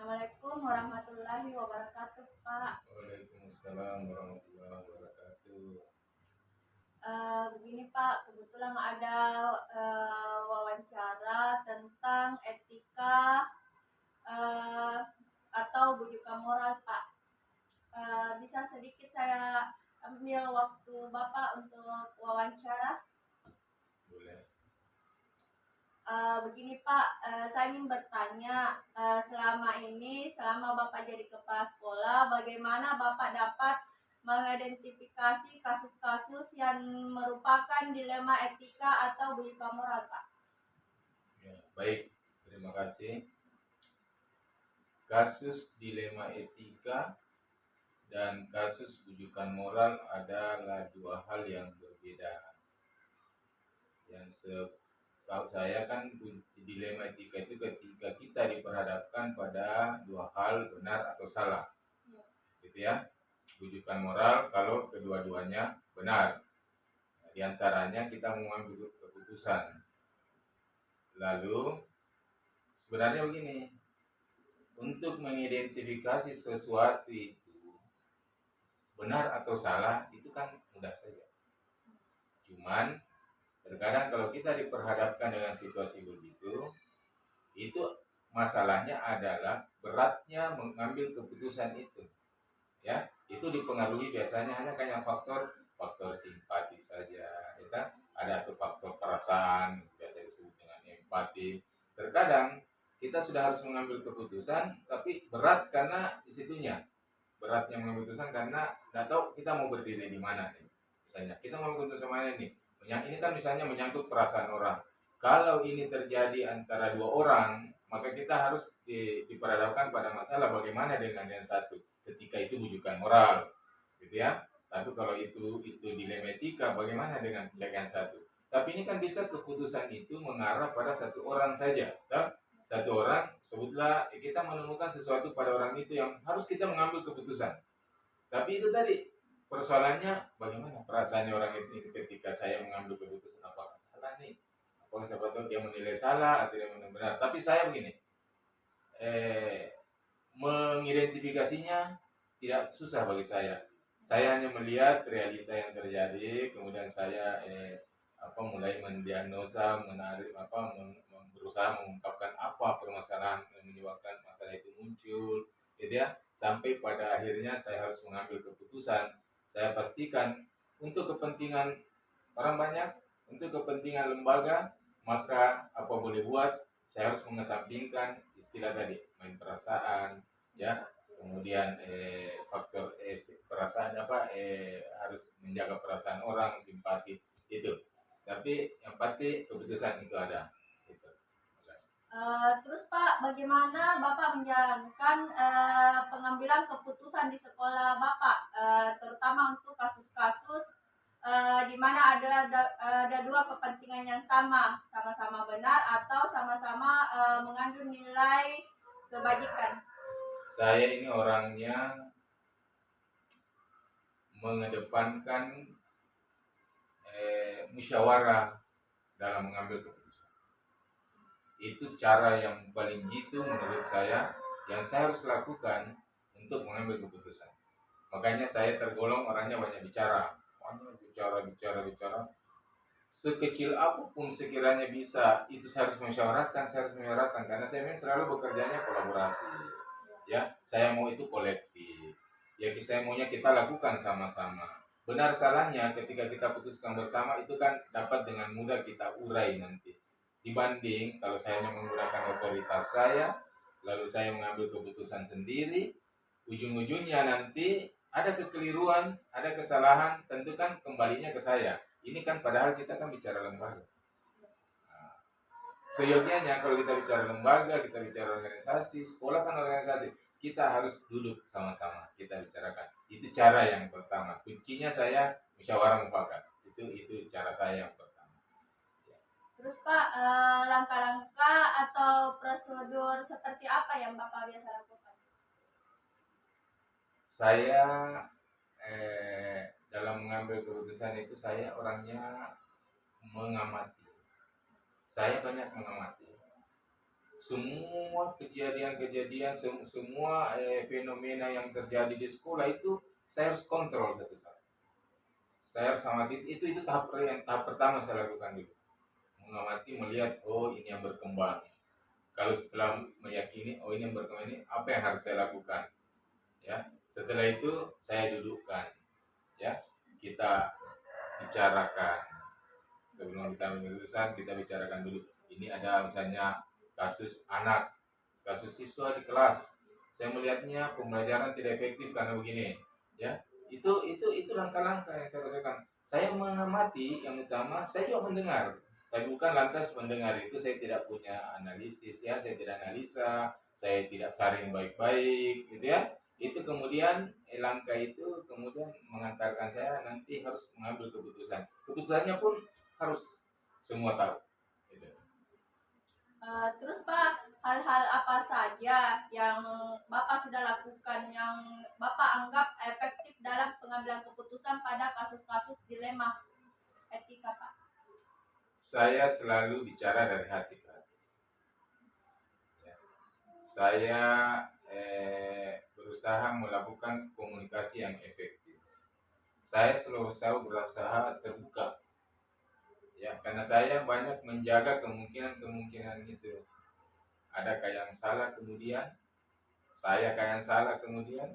Assalamualaikum warahmatullahi wabarakatuh, Pak. Waalaikumsalam warahmatullahi wabarakatuh. Begini Pak, kebetulan ada wawancara tentang etika uh, atau bujukan moral, Pak. Bisa sedikit saya ambil waktu Bapak untuk wawancara? Boleh. Begini Pak, saya ingin bertanya, selama Bapak jadi kepala sekolah, bagaimana Bapak dapat mengidentifikasi kasus-kasus yang merupakan dilema etika atau bujukan moral, Pak? Ya, baik, terima kasih. Kasus dilema etika dan kasus bujukan moral adalah dua hal yang berbeda. Yang setahu saya kan dilema etika itu ketika kita diperhadapkan pada dua hal benar atau salah, gitu ya. Bujukan moral kalau kedua-duanya benar. Di antaranya kita mengambil keputusan. Lalu sebenarnya begini, untuk mengidentifikasi sesuatu itu benar atau salah itu kan mudah saja. Cuman terkadang kalau kita diperhadapkan dengan situasi begitu, itu masalahnya adalah beratnya mengambil keputusan itu. Ya, itu dipengaruhi biasanya hanya kayak faktor simpati saja, ya kan? Ada tuh faktor perasaan, biasa disebut dengan empati. Terkadang kita sudah harus mengambil keputusan, tapi berat karena disitunya. Beratnya mengambil keputusan karena nggak tahu kita mau berdiri di mana nih. Misalnya kita mau keputusan mana nih? Yang ini kan misalnya menyangkut perasaan orang. Kalau ini terjadi antara dua orang, maka kita harus diperhadapkan pada masalah bagaimana dengan yang satu. Ketika itu bujukan moral, gitu ya. Tapi kalau itu dilema etika, bagaimana dengan pihak yang satu? Tapi ini kan bisa keputusan itu mengarah pada satu orang saja, tak? Satu orang, sebutlah kita menemukan sesuatu pada orang itu yang harus kita mengambil keputusan. Tapi itu tadi persoalannya bagaimana perasaannya orang itu ketika saya mengambil keputusan, apakah salah nih? Apakah siapa tahu dia menilai salah atau dia menilai benar? Tapi saya begini, mengidentifikasinya tidak susah bagi saya. Saya hanya melihat realita yang terjadi, kemudian saya mulai mendiagnosa, berusaha mengungkapkan apa permasalahan yang menyebabkan masalah itu muncul, gitu ya. Sampai pada akhirnya saya harus mengambil keputusan. Saya pastikan untuk kepentingan orang banyak, untuk kepentingan lembaga, maka apa boleh buat, saya harus mengesampingkan istilah tadi, main perasaan, ya. Kemudian faktor perasaan harus menjaga perasaan orang, simpati itu. Tapi yang pasti keputusan itu ada. Gitu. Terus Pak, bagaimana Bapak menjalankan pengambilan keputusan di sekolah Bapak, terutama untuk kasus-kasus di mana ada dua kepentingan yang sama-sama benar atau sama-sama mengandung nilai kebajikan? Saya ini orangnya mengedepankan musyawarah dalam mengambil keputusan. Itu cara yang paling jitu menurut saya yang saya harus lakukan untuk mengambil keputusan. Makanya saya tergolong orangnya banyak bicara. Bicara. Sekecil apapun sekiranya bisa, itu saya harus menyuarakan karena saya memang selalu bekerjanya kolaborasi. Ya, saya mau itu kolektif. Ya, saya maunya kita lakukan sama-sama. Benar salahnya ketika kita putuskan bersama itu kan dapat dengan mudah kita urai nanti. Dibanding kalau saya hanya menggunakan otoritas saya, lalu saya mengambil keputusan sendiri, ujung-ujungnya nanti ada kekeliruan, ada kesalahan, tentu kan kembalinya ke saya. Ini kan padahal kita kan bicara lembaga. Nah, seyogianya kalau kita bicara lembaga, kita bicara organisasi, sekolah kan organisasi, kita harus duduk sama-sama, kita bicarakan. Itu cara yang pertama. Kuncinya saya musyawarah mufakat. Itu cara saya yang pertama. Terus Pak, langkah-langkah atau prosedur seperti apa yang Bapak biasa lakukan? Saya dalam mengambil keputusan itu saya orangnya mengamati. Saya banyak mengamati. semua kejadian-kejadian, semua fenomena yang terjadi di sekolah itu saya harus kontrol satu-satu. Saya harus amati itu tahap pertama saya lakukan dulu. Mengamati, melihat, oh ini yang berkembang. Kalau setelah meyakini, oh ini yang berkembang, ini apa yang harus saya lakukan? Ya, setelah itu saya dudukkan, ya, kita bicarakan. Sebelum kita mengambil keputusan, kita bicarakan dulu. Ini ada misalnya kasus anak, kasus siswa di kelas. Saya melihatnya pembelajaran tidak efektif karena begini, ya. Itu langkah-langkah yang saya lakukan. Saya mengamati, yang utama saya juga mendengar. Tapi bukan lantas mendengar itu saya tidak punya analisis, ya, saya tidak analisa, saya tidak saring baik-baik, gitu ya. Itu kemudian langkah itu kemudian mengantarkan saya nanti harus mengambil keputusan. Keputusannya pun harus semua tahu. Gitu. Terus Pak, hal-hal apa saja yang Bapak sudah lakukan yang Bapak anggap efektif dalam pengambilan keputusan pada kasus-kasus dilema etika, Pak? Saya selalu bicara dari hati ke hati. Ya. Saya berusaha melakukan komunikasi yang efektif. Saya selalu berusaha terbuka. Ya, karena saya banyak menjaga kemungkinan itu. Adakah yang salah kemudian? Saya kayak yang salah kemudian?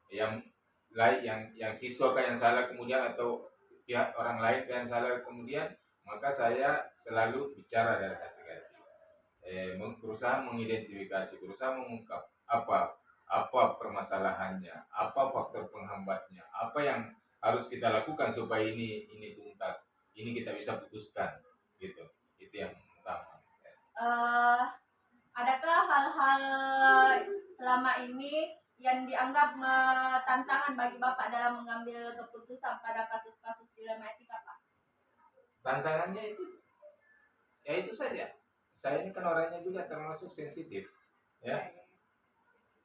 Yang lain yang siswa kayak yang salah kemudian atau pihak orang lain kayak yang salah kemudian? Maka saya selalu bicara dari hati-hati. Berusaha mengidentifikasi, berusaha mengungkap apa permasalahannya, apa faktor penghambatnya, apa yang harus kita lakukan supaya ini tuntas, ini kita bisa putuskan, gitu. Itu yang utama. Eh, Adakah hal-hal selama ini yang dianggap tantangan bagi Bapak dalam mengambil keputusan pada kasus-kasus dilema etika, Pak? Tantangannya itu, ya itu saja. Saya ini kan orangnya juga termasuk sensitif, ya.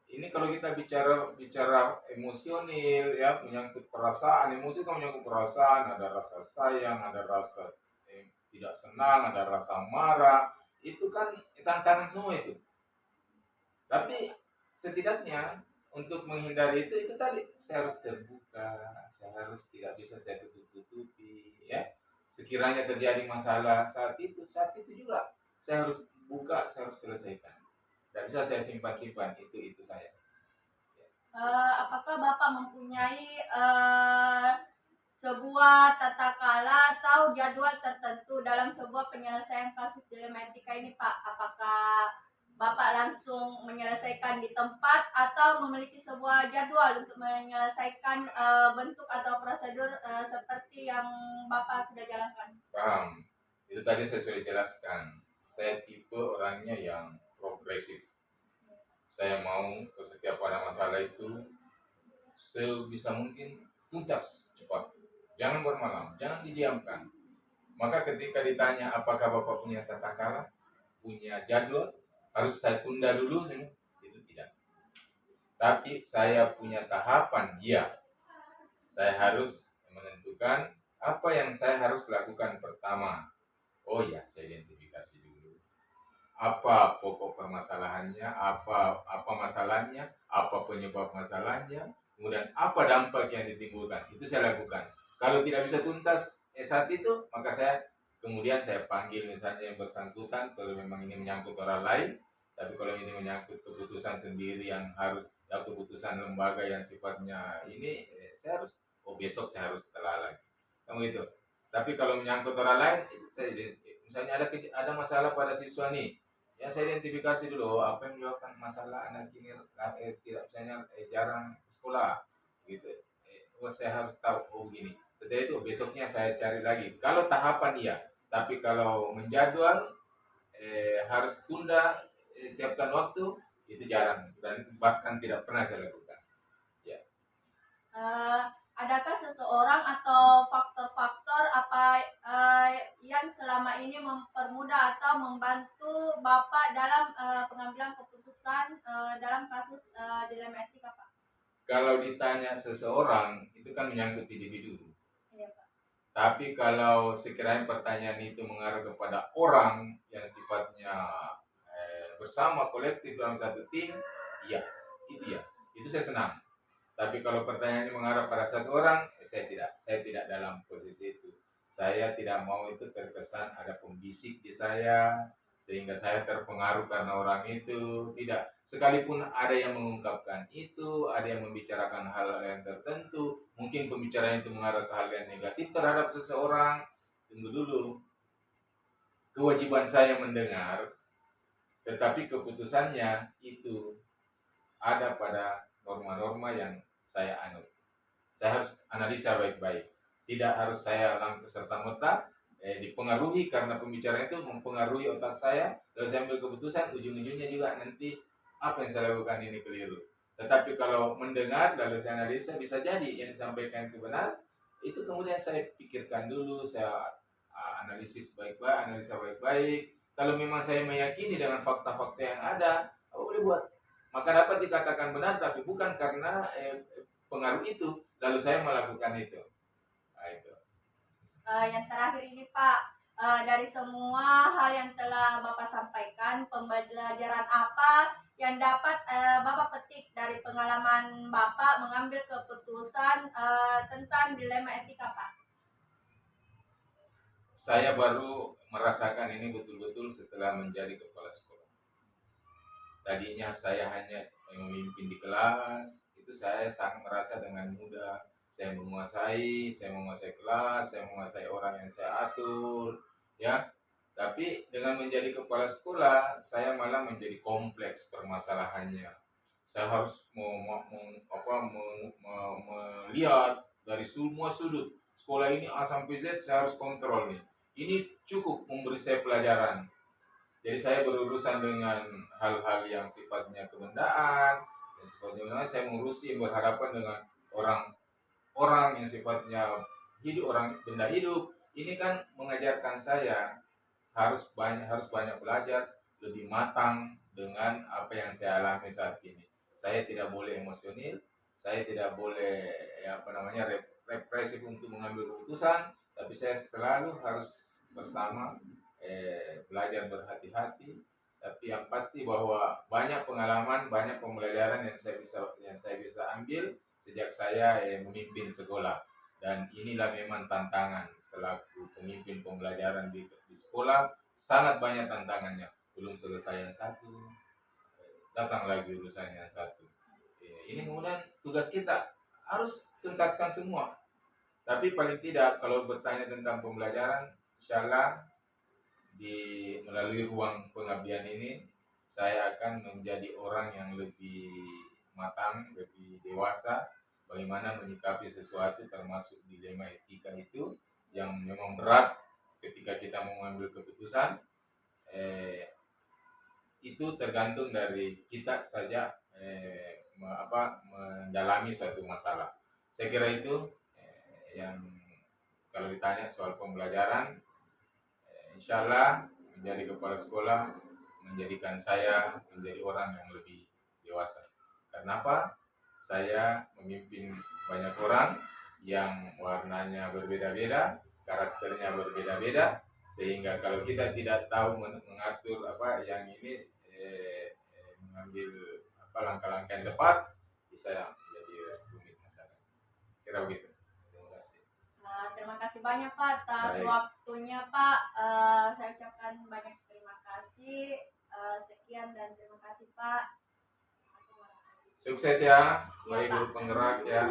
Ini kalau kita bicara emosional, ya, menyangkut perasaan, emosi kan menyangkut perasaan, ada rasa sayang, ada rasa tidak senang, ada rasa marah, itu kan tantangan semua itu. Tapi setidaknya untuk menghindari itu tadi saya harus terbuka, saya harus tidak bisa saya tutup-tutupi, ya. Sekiranya terjadi masalah saat itu juga saya harus buka, saya harus selesaikan. Tidak bisa saya simpan-simpan itu saya. Apakah Bapak mempunyai sebuah tata kala atau jadwal tertentu dalam sebuah penyelesaian kasus dilema etika ini, Pak? Apakah Bapak langsung menyelesaikan di tempat atau memiliki sebuah jadwal untuk menyelesaikan bentuk atau prosedur seperti yang Bapak sudah jalankan? Paham. Itu tadi saya sudah jelaskan. Saya tipe orangnya yang progresif. Saya mau setiap ada masalah itu sebisa mungkin tuntas, cepat. Jangan bermalam, jangan didiamkan. Maka ketika ditanya apakah Bapak punya tata kala, punya jadwal, harus saya tunda dulu, itu tidak. Tapi saya punya tahapan, ya. Saya harus menentukan apa yang saya harus lakukan pertama. Oh ya, saya identifikasi dulu. Apa pokok permasalahannya, apa masalahnya, apa penyebab masalahnya, kemudian apa dampak yang ditimbulkan. Itu saya lakukan. Kalau tidak bisa tuntas saat itu, maka kemudian saya panggil misalnya yang bersangkutan kalau memang ini menyangkut orang lain. Tapi kalau ini menyangkut keputusan sendiri yang harus, ya, keputusan lembaga yang sifatnya ini, saya harus, besok saya harus telah lagi. Kamu itu. Tapi kalau menyangkut orang lain, itu saya misalnya ada masalah pada siswa nih, ya saya identifikasi dulu apa yang menyebabkan masalah anak ini tidak misalnya jarang sekolah, gitu. Saya harus tahu, oh gini. Setelah itu besoknya saya cari lagi. Kalau tahapan iya, tapi kalau menjadwal harus tunda, siapkan waktu, itu jarang dan bahkan tidak pernah saya lakukan. Ya. Adakah seseorang atau faktor-faktor apa yang selama ini mempermudah atau membantu Bapak dalam pengambilan keputusan dalam kasus dilema etika, Pak? Kalau ditanya seseorang, itu kan menyangkut individu. Iya, Pak. Tapi kalau sekiranya pertanyaan itu mengarah kepada orang yang sifatnya bersama kolektif dalam satu tim, iya, itu saya senang. Tapi kalau pertanyaannya mengarah pada satu orang, saya tidak dalam posisi itu. Saya tidak mau itu terkesan ada pembisik di saya, sehingga saya terpengaruh karena orang itu. Tidak. Sekalipun ada yang mengungkapkan itu, ada yang membicarakan hal yang tertentu, mungkin pembicaraan itu mengarah ke hal yang negatif terhadap seseorang. Tunggu dulu. Kewajiban saya mendengar, tetapi keputusannya itu ada pada norma-norma yang saya anut. Saya harus analisa baik-baik. Tidak harus saya langsung serta-merta dipengaruhi karena pembicaraan itu mempengaruhi otak saya, lalu saya ambil keputusan, ujung-ujungnya juga nanti apa yang saya lakukan ini keliru. Tetapi kalau mendengar lalu saya analisa, bisa jadi yang disampaikan itu benar, itu kemudian saya pikirkan dulu, saya analisis baik-baik, analisa baik-baik. Kalau memang saya meyakini dengan fakta-fakta yang ada, apa boleh buat? Maka dapat dikatakan benar, tapi bukan karena pengaruh itu, lalu saya melakukan itu. Nah, itu. Yang terakhir ini Pak, dari semua hal yang telah Bapak sampaikan, pembelajaran apa yang dapat Bapak petik dari pengalaman Bapak mengambil keputusan tentang dilema etika Pak? Saya baru merasakan ini betul-betul setelah menjadi kepala sekolah. Tadinya saya hanya memimpin di kelas, itu saya sangat merasa dengan mudah. Saya menguasai kelas, saya menguasai orang yang saya atur, ya. Tapi dengan menjadi kepala sekolah, saya malah menjadi kompleks permasalahannya. Saya harus melihat dari semua sudut. Sekolah ini A sampai Z saya harus kontrol nih. Ini cukup memberi saya pelajaran. Jadi saya berurusan dengan hal-hal yang sifatnya kebendaan, yang sifatnya saya mengurusi berhadapan dengan orang yang sifatnya hidup, orang benda hidup. Ini kan mengajarkan saya harus banyak belajar, lebih matang dengan apa yang saya alami saat ini. Saya tidak boleh emosional, saya tidak boleh represif untuk mengambil keputusan, tapi saya selalu harus bersama belajar berhati-hati. Tapi yang pasti bahwa banyak pengalaman, banyak pembelajaran yang saya bisa ambil sejak saya memimpin sekolah. Dan inilah memang tantangan selaku pemimpin pembelajaran di sekolah, sangat banyak tantangannya. Belum selesai yang satu, datang lagi urusan yang satu. Ini kemudian tugas kita harus tuntaskan semua. Tapi paling tidak kalau bertanya tentang pembelajaran, insyaallah melalui ruang pengabdian ini saya akan menjadi orang yang lebih matang, lebih dewasa bagaimana menyikapi sesuatu, termasuk dilema etika itu yang memang berat ketika kita mengambil keputusan. Itu tergantung dari kita saja mendalami suatu masalah. Saya kira itu yang kalau ditanya soal pembelajaran, insya Allah menjadi kepala sekolah menjadikan saya menjadi orang yang lebih dewasa. Kenapa? Saya memimpin banyak orang yang warnanya berbeda-beda, karakternya berbeda-beda, sehingga kalau kita tidak tahu mengatur yang ini mengambil langkah-langkah yang tepat, bisa jadi rumit masalah. Kira begitu. Terima kasih banyak Pak atas Baik. waktunya Pak. Saya ucapkan banyak terima kasih. Sekian dan terima kasih Pak. Sukses ya, bagi guru penggerak ya.